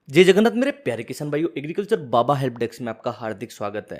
जय जगन्नाथ मेरे प्यारे किसान भाइयों, एग्रीकल्चर बाबा हेल्प डेस्क में आपका हार्दिक स्वागत है।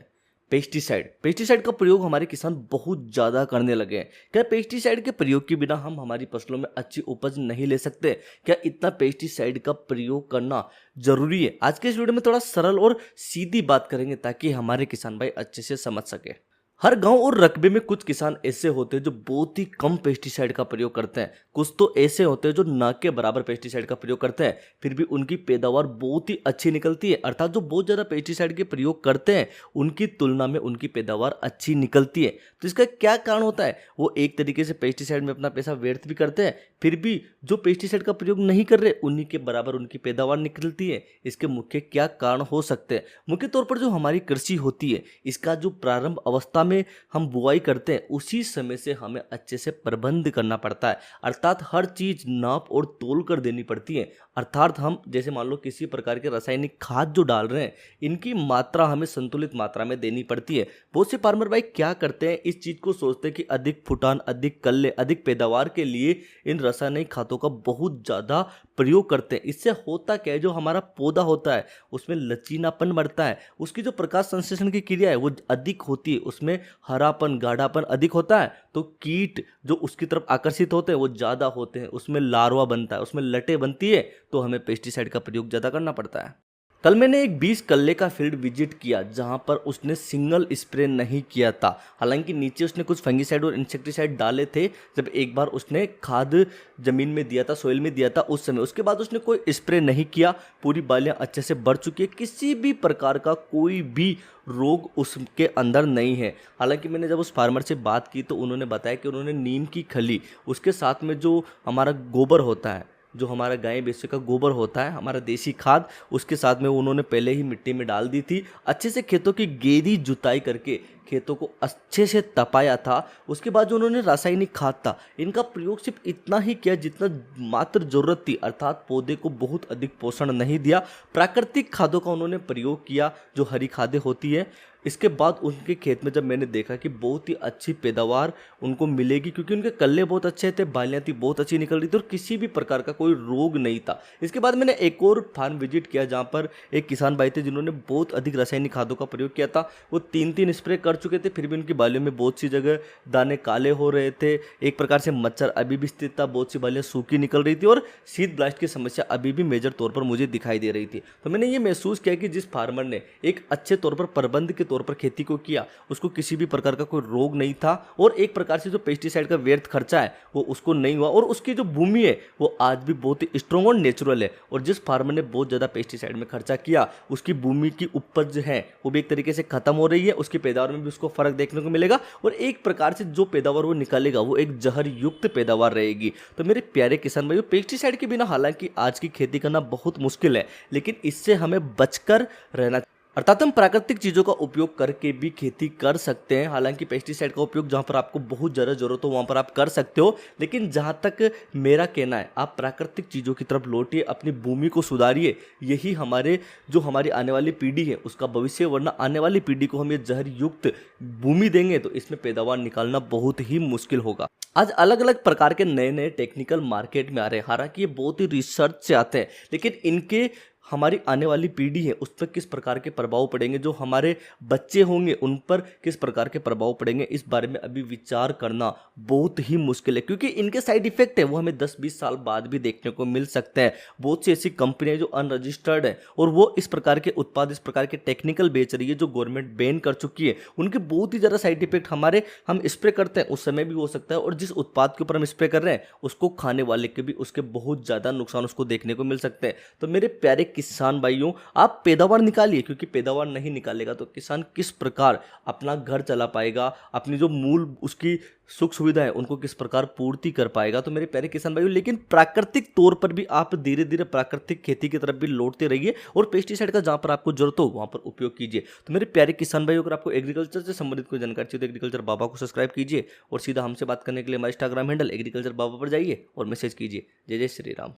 पेस्टिसाइड का प्रयोग हमारे किसान बहुत ज़्यादा करने लगे हैं। क्या पेस्टिसाइड के प्रयोग के बिना हम हमारी फसलों में अच्छी उपज नहीं ले सकते? क्या इतना पेस्टिसाइड का प्रयोग करना जरूरी है? आज के इस वीडियो में थोड़ा सरल और सीधी बात करेंगे ताकि हमारे किसान भाई अच्छे से समझ सके। हर गांव और रकबे में कुछ किसान ऐसे होते हैं जो बहुत ही कम पेस्टिसाइड का प्रयोग करते हैं। कुछ तो ऐसे होते हैं जो ना के बराबर पेस्टिसाइड का प्रयोग करते हैं, फिर भी उनकी पैदावार बहुत ही अच्छी निकलती है। अर्थात जो बहुत ज़्यादा पेस्टिसाइड के प्रयोग करते हैं उनकी तुलना में उनकी पैदावार अच्छी निकलती है। तो इसका क्या कारण होता है? वो एक तरीके से पेस्टिसाइड में अपना पैसा व्यर्थ भी करते हैं, फिर भी जो पेस्टिसाइड का प्रयोग नहीं कर रहे उन्हीं के बराबर उनकी पैदावार निकलती है। इसके मुख्य क्या कारण हो सकते हैं? मुख्य तौर पर जो हमारी कृषि होती है, इसका जो प्रारंभ अवस्था में हम बुआई करते हैं उसी समय से हमें अच्छे से प्रबंध करना पड़ता है। अर्थात हर चीज नाप और तोल कर देनी पड़ती है। अर्थात हम जैसे मान लो किसी प्रकार के रासायनिक खाद जो डाल रहे हैं, इनकी मात्रा हमें संतुलित मात्रा में देनी पड़ती है। बहुत से फार्मर भाई क्या करते हैं, इस चीज को सोचते हैं कि अधिक फुटान, अधिक कल्ले, अधिक पैदावार के लिए इन रासायनिक खादों का बहुत ज्यादा प्रयोग करते हैं। इससे होता क्या है, जो हमारा पौधा होता है उसमें लचीलापन बढ़ता है, उसकी जो प्रकाश संश्लेषण की क्रिया है वो अधिक होती है, उसमें हरापन, गाढ़ापन अधिक होता है। तो कीट जो उसकी तरफ आकर्षित होते हैं वो ज़्यादा होते हैं, उसमें लार्वा बनता है, उसमें लटें बनती है। तो हमें पेस्टिसाइड का प्रयोग ज़्यादा करना पड़ता है। कल मैंने एक 20 कल्ले का फील्ड विजिट किया जहां पर उसने सिंगल स्प्रे नहीं किया था। हालांकि नीचे उसने कुछ फंगिसाइड और इंसेक्टिसाइड डाले थे जब एक बार उसने खाद जमीन में दिया था, सोइल में दिया था उस समय। उसके बाद उसने कोई स्प्रे नहीं किया। पूरी बालियां अच्छे से बढ़ चुकी है, किसी भी प्रकार का कोई भी रोग उसके अंदर नहीं है। हालांकि मैंने जब उस फार्मर से बात की तो उन्होंने बताया कि उन्होंने नीम की खली, उसके साथ में जो हमारा गोबर होता है, जो हमारा गाय भैंस का गोबर होता है, हमारा देसी खाद, उसके साथ में उन्होंने पहले ही मिट्टी में डाल दी थी। अच्छे से खेतों की गहरी जुताई करके खेतों को अच्छे से तपाया था। उसके बाद जो उन्होंने रासायनिक खाद था, इनका प्रयोग सिर्फ इतना ही किया जितना मात्र जरूरत थी। अर्थात पौधे को बहुत अधिक पोषण नहीं दिया। प्राकृतिक खादों का उन्होंने प्रयोग किया, जो हरी खादें होती है। इसके बाद उनके खेत में जब मैंने देखा कि बहुत ही अच्छी पैदावार उनको मिलेगी, क्योंकि उनके कल्ले बहुत अच्छे थे, बालियाँ थी बहुत अच्छी निकल रही थी और किसी भी प्रकार का कोई रोग नहीं था। इसके बाद मैंने एक और फार्म विजिट किया जहाँ पर एक किसान भाई थे जिन्होंने बहुत अधिक रासायनिक खादों का प्रयोग किया था। वो 3-3 स्प्रे कर चुके थे, फिर भी उनकी बालियों में बहुत सी जगह दाने काले हो रहे थे। एक प्रकार से मच्छर अभी भी स्थित था, बहुत सी बालियाँ सूखी निकल रही थी और शीत ब्लास्ट की समस्या अभी भी मेजर तौर पर मुझे दिखाई दे रही थी। तो मैंने ये महसूस किया कि जिस फार्मर ने एक अच्छे तौर पर प्रबंध के तौर पर खेती को किया, उसको किसी भी प्रकार का कोई रोग नहीं था और एक प्रकार से जो पेस्टिसाइड का व्यर्थ खर्चा है वो उसको नहीं हुआ, और उसकी जो भूमि है वो आज भी बहुत ही स्ट्रॉन्ग और नेचुरल है। और जिस फार्मर ने बहुत ज्यादा पेस्टिसाइड में खर्चा किया, उसकी भूमि की उपज है वो भी एक तरीके से खत्म हो रही है, उसकी पैदावार में भी उसको फर्क देखने को मिलेगा और एक प्रकार से जो पैदावार वो निकालेगा वो एक जहर युक्त पैदावार रहेगी। तो मेरे प्यारे किसान भाइयों, पेस्टिसाइड के बिना हालांकि आज की खेती करना बहुत मुश्किल है, लेकिन इससे हमें बचकर रहना, अर्थात हम प्राकृतिक चीज़ों का उपयोग करके भी खेती कर सकते हैं। हालांकि पेस्टिसाइड का उपयोग जहां पर आपको बहुत ज़्यादा जरूरत हो वहां पर आप कर सकते हो, लेकिन जहां तक मेरा कहना है, आप प्राकृतिक चीज़ों की तरफ लौटिए, अपनी भूमि को सुधारिए। यही हमारी आने वाली पीढ़ी है उसका भविष्य, वरना आने वाली पीढ़ी को हम ये जहर युक्त भूमि देंगे तो इसमें पैदावार निकालना बहुत ही मुश्किल होगा। आज अलग अलग प्रकार के नए नए टेक्निकल मार्केट में आ रहे हैं। हालांकि ये बहुत ही रिसर्च से आते हैं, लेकिन इनके हमारी आने वाली पीढ़ी है उस पर किस प्रकार के प्रभाव पड़ेंगे, जो हमारे बच्चे होंगे उन पर किस प्रकार के प्रभाव पड़ेंगे, इस बारे में अभी विचार करना बहुत ही मुश्किल है। क्योंकि इनके साइड इफेक्ट है वो हमें 10-20 साल बाद भी देखने को मिल सकते हैं। बहुत सी ऐसी कंपनियां जो अनरजिस्टर्ड है और वो इस प्रकार के उत्पाद, इस प्रकार के टेक्निकल बेच रही है जो गवर्नमेंट बैन कर चुकी है, उनके बहुत ही ज़्यादा साइड इफेक्ट हम स्प्रे करते हैं उस समय भी हो सकता है, और जिस उत्पाद के ऊपर हम स्प्रे कर रहे हैं उसको खाने वाले के भी उसके बहुत ज़्यादा नुकसान उसको देखने को मिल सकते हैं। तो मेरे प्यारे किसान भाइयों, आप पैदावार निकालिए, क्योंकि पैदावार नहीं निकालेगा तो किसान किस प्रकार अपना घर चला पाएगा, अपनी जो मूल उसकी सुख सुविधा है उनको किस प्रकार पूर्ति कर पाएगा। तो मेरे प्यारे किसान भाइयों, लेकिन प्राकृतिक तौर पर भी आप धीरे धीरे प्राकृतिक खेती की तरफ भी लौटते रहिए और पेस्टिसाइड का जहां पर आपको जरूरत हो वहां पर उपयोग कीजिए। तो मेरे प्यारे किसान भाइयों, अगर आपको एग्रीकल्चर से संबंधित कोई जानकारी चाहिए तो एग्रीकल्चर बाबा को सब्सक्राइब कीजिए और सीधा हमसे बात करने के लिए हमारा इंस्टाग्राम हैंडल एग्रीकल्चर बाबा पर जाइए और मैसेज कीजिए। जय जय श्री राम।